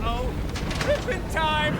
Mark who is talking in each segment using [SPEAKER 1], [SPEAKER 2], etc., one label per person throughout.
[SPEAKER 1] ammo. Ripping time!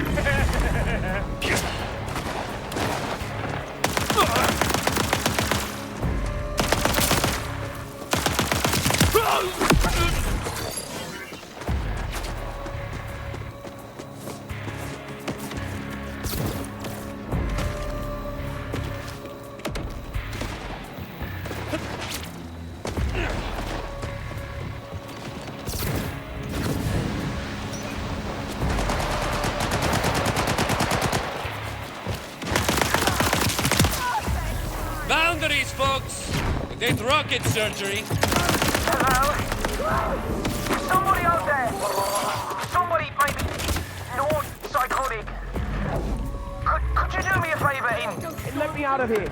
[SPEAKER 2] Boundaries, folks! It ain't rocket surgery.
[SPEAKER 3] Hello? Somebody out there! Somebody maybe not psychotic. Could you do me a favor and
[SPEAKER 1] Let me out of here.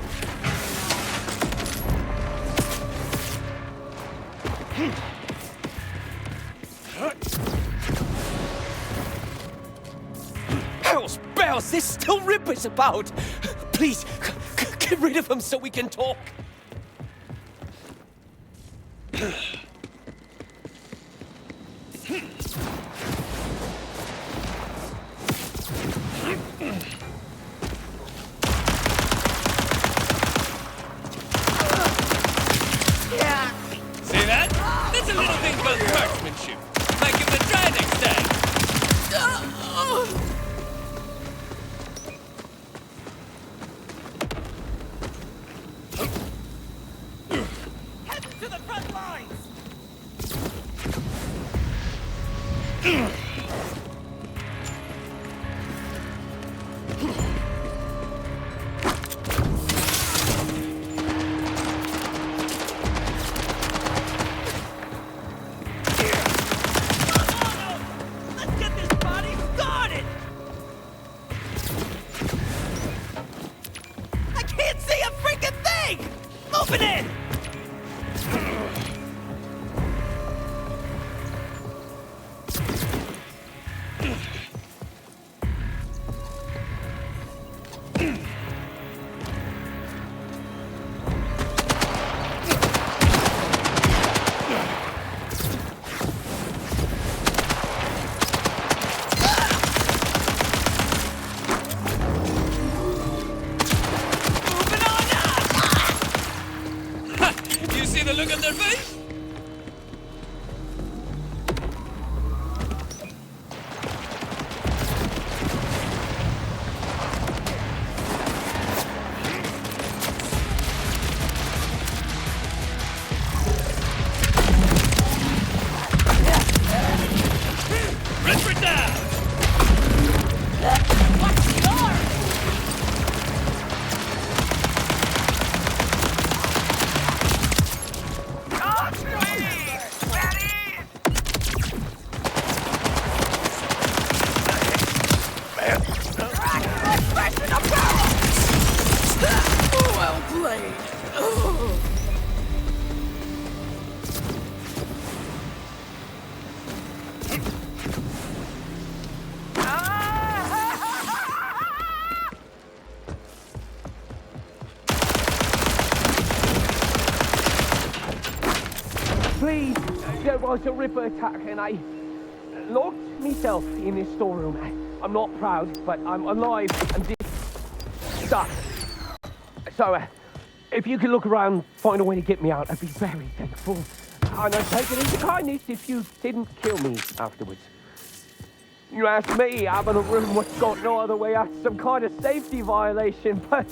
[SPEAKER 4] Bells, there's still Rippers about. Please, get rid of them so we can talk.
[SPEAKER 2] See that? That's a little thing called marksmanship. Might give it a try next time.
[SPEAKER 4] Head to the front lines! Let's get this body started! I can't see a freaking thing! Open it!
[SPEAKER 2] You see the look on their face? Ripper down!
[SPEAKER 4] What's yours? Well played.
[SPEAKER 1] Please, there was a Ripper attack and I locked myself in this storeroom. I'm not proud, but I'm alive and this stuck. So, if you could look around, find a way to get me out, I'd be very thankful. And I'd take it into kindness if you didn't kill me afterwards. You asked me, I'm in a room what's got no other way out, some kind of safety violation, but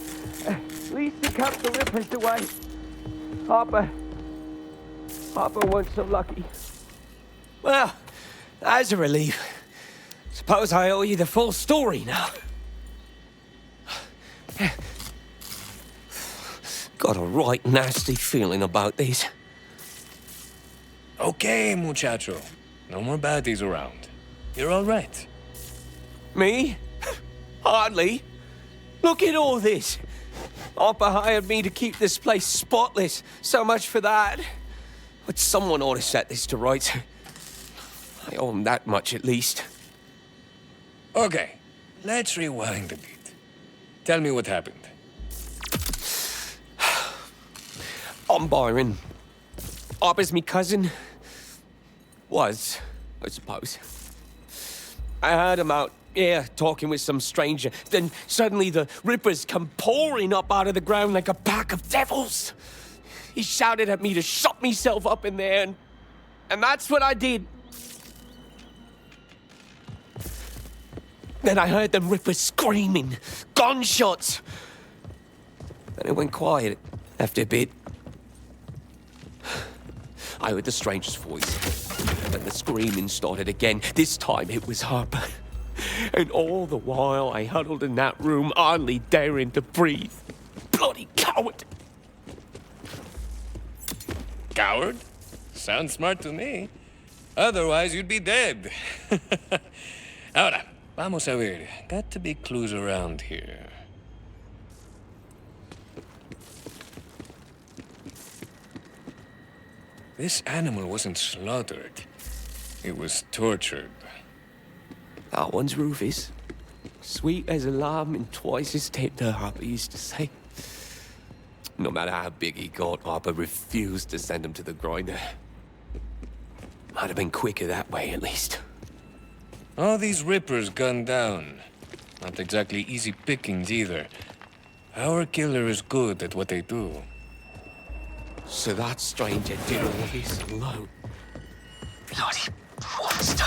[SPEAKER 1] at least it kept the Rippers away. Harper wasn't so lucky.
[SPEAKER 4] Well, that's a relief. Suppose I owe you the full story now. Got a right nasty feeling about these.
[SPEAKER 2] Okay, muchacho. No more baddies around. You're all right.
[SPEAKER 4] Me? Hardly. Look at all this. Harper hired me to keep this place spotless. So much for that. But someone ought to set this to rights. I owe him that much at least.
[SPEAKER 2] Okay, let's rewind a bit. Tell me what happened.
[SPEAKER 4] I'm Byron. Harper's me cousin. Was, I suppose. I heard him out here talking with some stranger. Then suddenly the Rippers come pouring up out of the ground like a pack of devils. He shouted at me to shut myself up in there, and that's what I did. Then I heard them Rippers screaming, gunshots. And it went quiet after a bit. I heard the stranger's voice. Then the screaming started again. This time it was Harper. And all the while I huddled in that room, hardly daring to breathe. Bloody coward!
[SPEAKER 2] Coward? Sounds smart to me. Otherwise, you'd be dead. Ahora, vamos a ver. Got to be clues around here. This animal wasn't slaughtered. It was tortured.
[SPEAKER 4] That one's Rufus. Sweet as a lamb and twice as tender, Harper used to say. No matter how big he got, Harper refused to send him to the grinder. Might have been quicker that way, at least.
[SPEAKER 2] All these Rippers gunned down. Not exactly easy pickings either. Our killer is good at what they do.
[SPEAKER 4] So that stranger did all this alone. Bloody monster!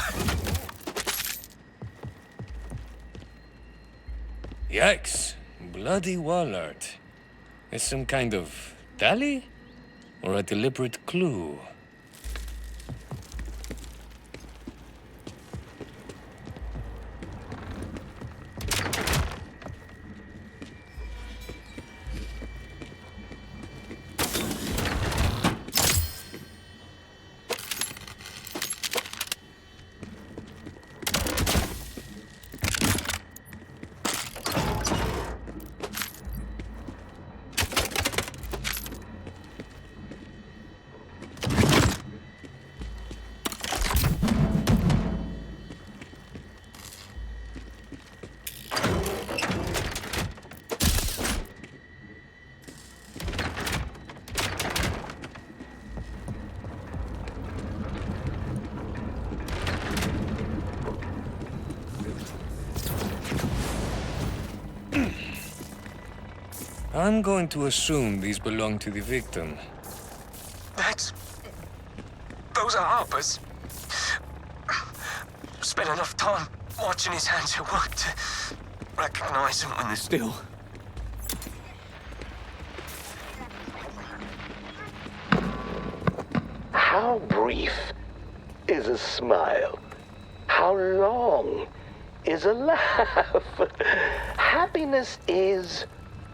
[SPEAKER 2] Yikes. Bloody Wallard. Is some kind of tally? Or a deliberate clue? I'm going to assume these belong to the victim.
[SPEAKER 3] Those are Harper's. Spent enough time watching his hands at work to recognize them when they're
[SPEAKER 4] Still.
[SPEAKER 5] How brief is a smile? How long is a laugh? Happiness is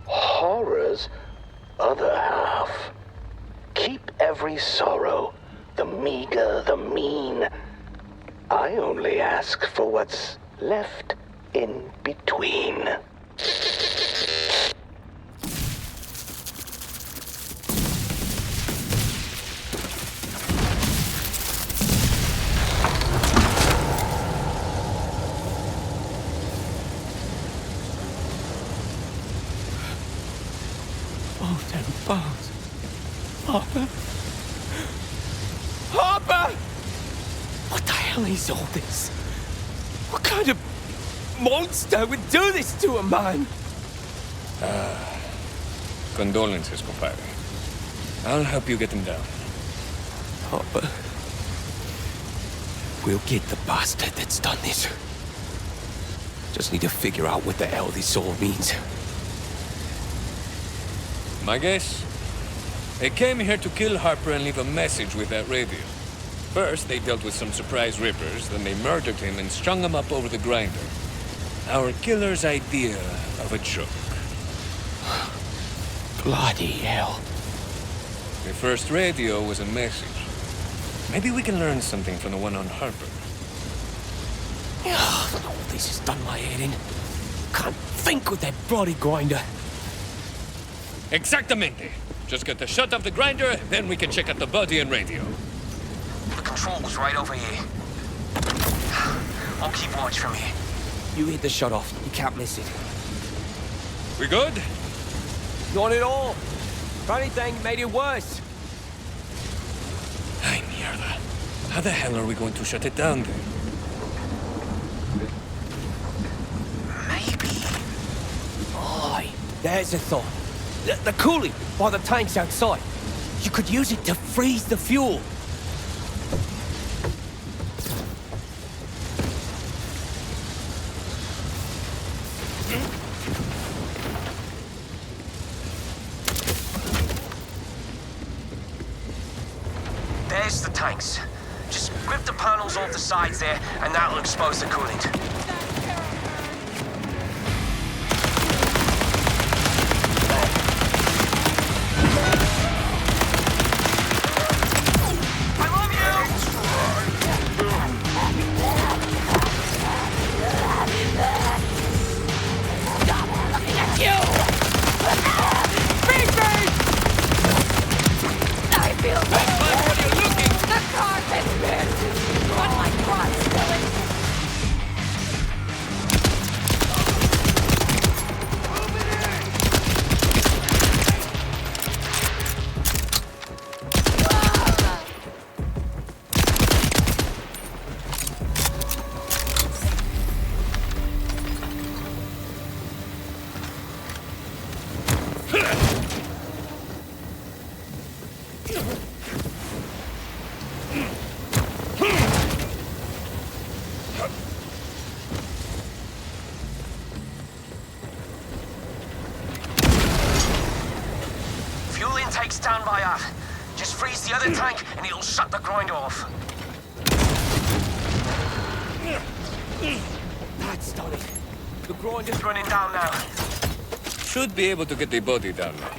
[SPEAKER 5] horror's other half. Keep every sorrow, the meager, the mean. I only ask for what's left in between.
[SPEAKER 4] Bones. Harper? Harper! What the hell is all this? What kind of monster would do this to a man?
[SPEAKER 2] Condolences, compadre. I'll help you get him down.
[SPEAKER 4] Harper. We'll get the bastard that's done this. Just need to figure out what the hell this all means.
[SPEAKER 2] My guess? They came here to kill Harper and leave a message with that radio. First, they dealt with some surprise Rippers, then they murdered him and strung him up over the grinder. Our killer's idea of a joke.
[SPEAKER 4] Bloody hell.
[SPEAKER 2] The first radio was a message. Maybe we can learn something from the one on Harper.
[SPEAKER 4] All this has done my head in. Can't think with that bloody grinder.
[SPEAKER 2] Exactamente. Just get the shut of the grinder, then we can check out the body and radio.
[SPEAKER 3] The control's right over here. I'll keep watch from here.
[SPEAKER 4] You hit the shut off. You can't miss it.
[SPEAKER 2] We good?
[SPEAKER 4] Not at all. If anything, it made it worse.
[SPEAKER 2] Ay, mierda. How the hell are we going to shut it down then?
[SPEAKER 3] Maybe.
[SPEAKER 4] Aye, there's a thought. The cooling by the tanks outside. You could use it to freeze the fuel.
[SPEAKER 3] There's the tanks. Just grip the panels off the sides there, and that'll expose the coolant. I love
[SPEAKER 6] I feel the carpet spins on my cross.
[SPEAKER 3] Take standby off. Just freeze the other tank and it'll shut the grinder off.
[SPEAKER 4] That's done it. The grinder's
[SPEAKER 3] Running down now.
[SPEAKER 2] Should be able to get the body down now.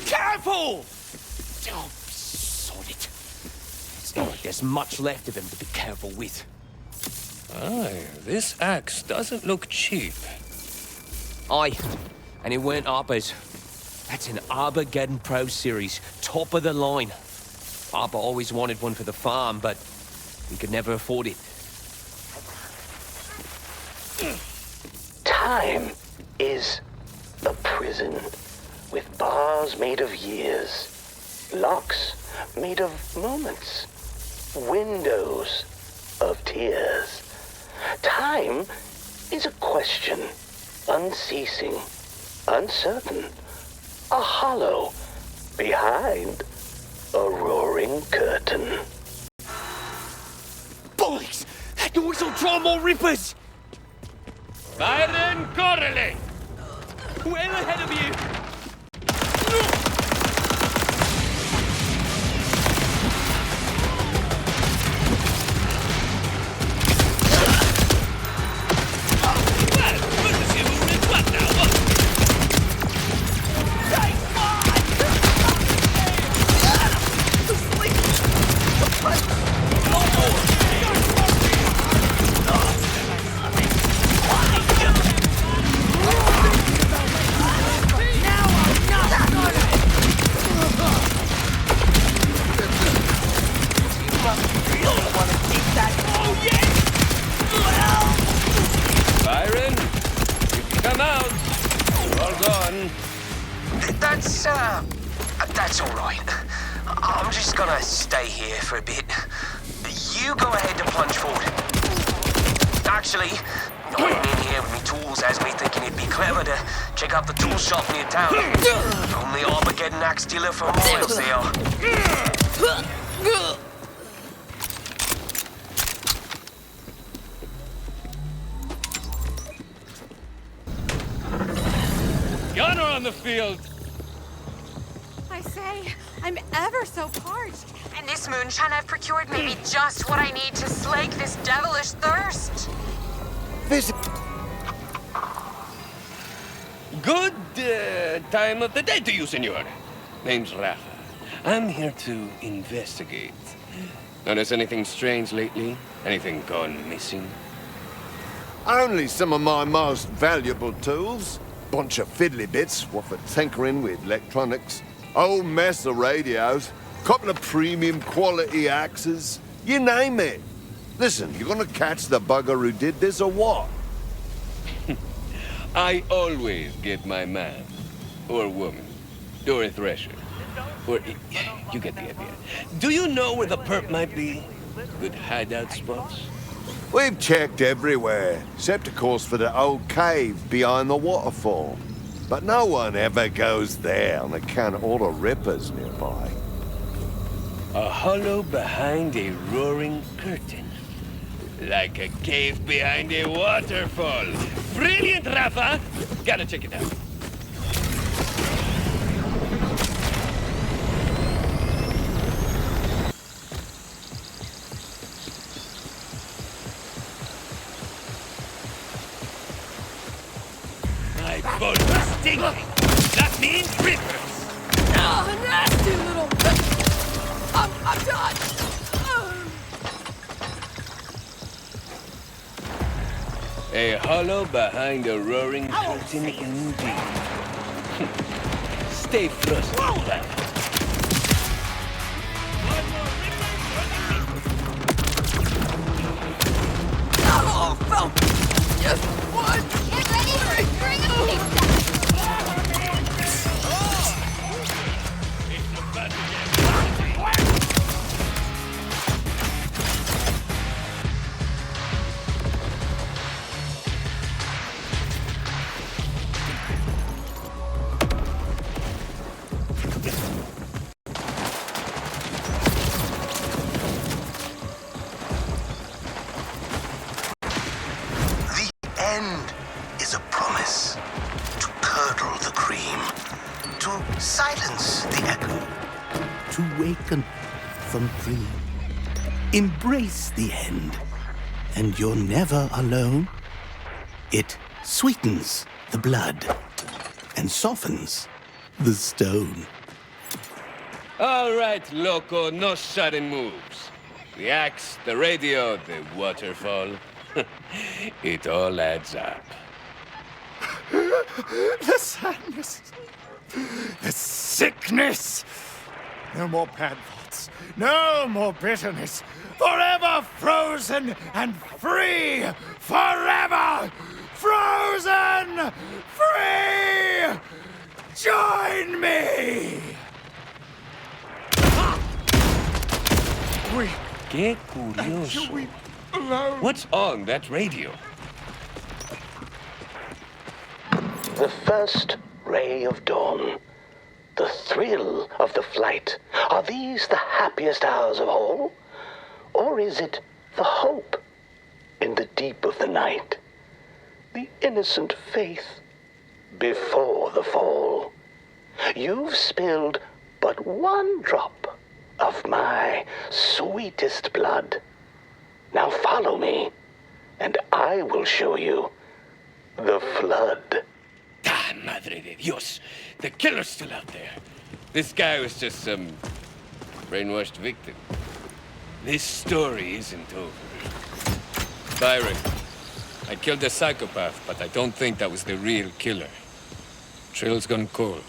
[SPEAKER 4] Careful! Oh, sod it. It's not like there's much left of him to be careful with.
[SPEAKER 2] Aye, this axe doesn't look cheap.
[SPEAKER 4] Aye, and it weren't Arbor's. That's an Armageddon Pro Series, top of the line. Arbor always wanted one for the farm, but we could never afford it.
[SPEAKER 5] Time is a prison with bars made of years, locks made of moments, windows of tears. Time is a question, unceasing, uncertain, a hollow behind a roaring curtain.
[SPEAKER 4] Bollocks! That noise will draw more rippers!
[SPEAKER 2] Byron Corley!
[SPEAKER 4] Well ahead of you!
[SPEAKER 2] Byron, you can come out. You're all gone.
[SPEAKER 3] That's all right. I'm just gonna stay here for a bit. You go ahead and plunge forward. Actually, hiding in here with me tools has me thinking it'd be clever to check out the tool shop near town. Only Armageddon axe dealer for miles they are.
[SPEAKER 2] Gunner on the field.
[SPEAKER 6] I say, I'm ever so parched. And this moonshine I've procured may be just what I need to slake this devilish thirst.
[SPEAKER 2] Good time of the day to you, senor. Name's Rafa. I'm here to investigate. Notice anything strange lately? Anything gone missing?
[SPEAKER 7] Only some of my most valuable tools. Bunch of fiddly bits, what for tinkering with electronics. Old mess of radios. Couple of premium quality axes. You name it. Listen, you gonna catch the bugger who did this or what?
[SPEAKER 2] I always get my man. Or woman. Or a thresher. Or... you get the idea. Do you know where the perp might be? Good hideout spots?
[SPEAKER 7] We've checked everywhere, except of course for the old cave behind the waterfall. But no one ever goes there on account of all the rippers nearby.
[SPEAKER 2] A hollow behind a roaring curtain. Like a cave behind a waterfall. Brilliant, Rafa! Gotta check it out. My boat is stinking. That means rippers.
[SPEAKER 6] Oh, nasty little... I'm done.
[SPEAKER 2] A hollow behind a roaring curtain indeed. Stay frozen, lad.
[SPEAKER 6] Oh, felt just one.
[SPEAKER 8] Get ready for a string of pizza.
[SPEAKER 5] End is a promise to curdle the cream, to silence the echo, to waken from dream. Embrace the end, and you're never alone. It sweetens the blood and softens the stone.
[SPEAKER 2] All right, loco, no sudden moves. The axe, the radio, the waterfall. It all adds up.
[SPEAKER 9] The sadness. The sickness. No more bad thoughts. No more bitterness. Forever frozen and free. Forever frozen free. Join me.
[SPEAKER 2] Qué curioso. What's on that radio?
[SPEAKER 5] The first ray of dawn. The thrill of the flight. Are these the happiest hours of all? Or is it the hope in the deep of the night? The innocent faith before the fall. You've spilled but one drop of my sweetest blood. Now follow me, and I will show you the flood.
[SPEAKER 2] Ah, madre de Dios. The killer's still out there. This guy was just some brainwashed victim. This story isn't over. Byron, I killed a psychopath, but I don't think that was the real killer. Trail's gone cold.